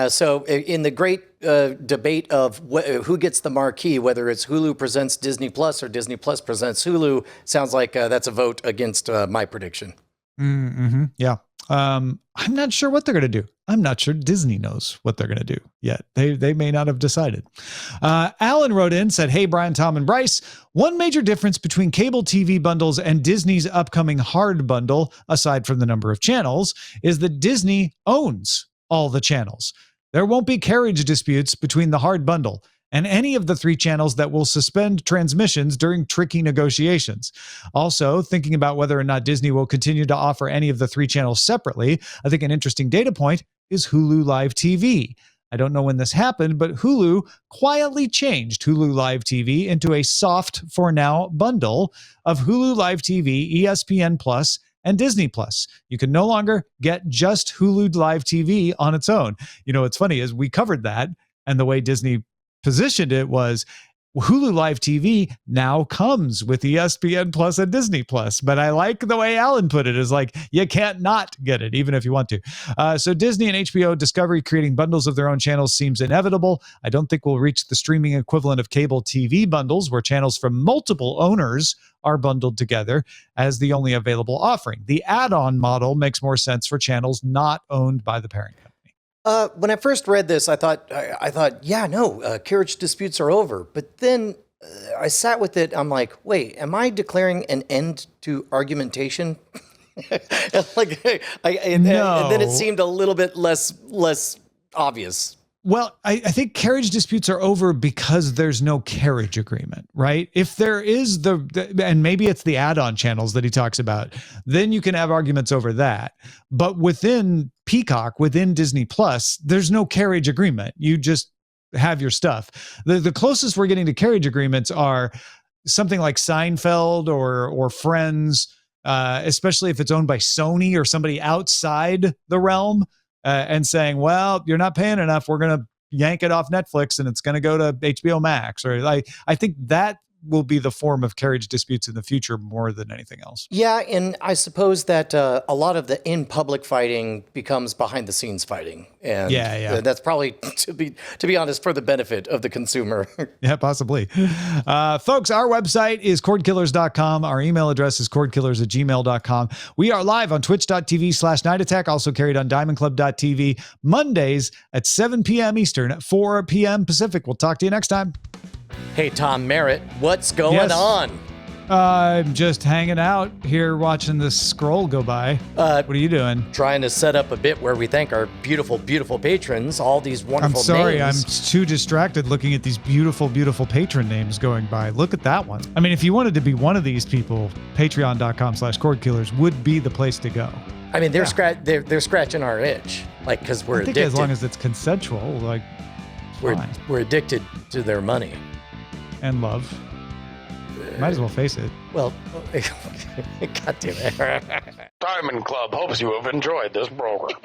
So in the great debate of who gets the marquee, whether it's Hulu presents Disney Plus or Disney Plus presents Hulu, sounds like that's a vote against my prediction. Mm-hmm. Yeah. I'm not sure what they're going to do. I'm not sure Disney knows what they're going to do yet. They may not have decided. Alan wrote in, said, hey, Brian, Tom, and Bryce, one major difference between cable TV bundles and Disney's upcoming hard bundle, aside from the number of channels, is that Disney owns all the channels. There won't be carriage disputes between the hard bundle and any of the 3 channels that will suspend transmissions during tricky negotiations. Also, thinking about whether or not Disney will continue to offer any of the 3 channels separately, I think an interesting data point is Hulu Live TV. I don't know when this happened, but Hulu quietly changed Hulu Live TV into a soft, for now, bundle of Hulu Live TV, ESPN Plus, and Disney Plus. You can no longer get just Hulu Live TV on its own. You know, what's funny is we covered that, and the way Disney positioned it was Hulu Live TV now comes with ESPN Plus and Disney Plus. But I like the way Alan put it, is like, you can't not get it, even if you want to. So Disney and HBO Discovery creating bundles of their own channels seems inevitable. I don't think we'll reach the streaming equivalent of cable TV bundles, where channels from multiple owners are bundled together as the only available offering. The add-on model makes more sense for channels not owned by the parent company. When I first read this, I thought, yeah, no, carriage disputes are over. But then I sat with it. I'm like, wait, am I declaring an end to argumentation? And then it seemed a little bit less obvious. Well, I think carriage disputes are over because there's no carriage agreement, right? If there is and maybe it's the add-on channels that he talks about, then you can have arguments over that. But within Peacock, within Disney Plus, there's no carriage agreement. You just have your stuff. The closest we're getting to carriage agreements are something like Seinfeld or Friends, especially if it's owned by Sony or somebody outside the realm. And saying, well, you're not paying enough, we're going to yank it off Netflix and it's going to go to HBO Max. Or I think that will be the form of carriage disputes in the future more than anything else. Yeah, and I suppose that a lot of the in-public fighting becomes behind-the-scenes fighting. And that's probably, to be honest, for the benefit of the consumer. Yeah, possibly. Folks, our website is cordkillers.com. Our email address is cordkillers@gmail.com. We are live on twitch.tv/Night Attack, also carried on diamondclub.tv, Mondays at 7 p.m. Eastern, at 4 p.m. Pacific. We'll talk to you next time. Hey, Tom Merritt, what's going on? I'm just hanging out here watching this scroll go by. What are you doing? Trying to set up a bit where we thank our beautiful, beautiful patrons, all these wonderful names. I'm sorry, I'm too distracted looking at these beautiful, beautiful patron names going by. Look at that one. I mean, if you wanted to be one of these people, patreon.com/cordkillers would be the place to go. I mean, they're scratching our itch, like, because we're addicted. As long as it's consensual, like, we're addicted to their money. And love. Might as well face it. Well, God damn it. Diamond Club hopes you have enjoyed this program.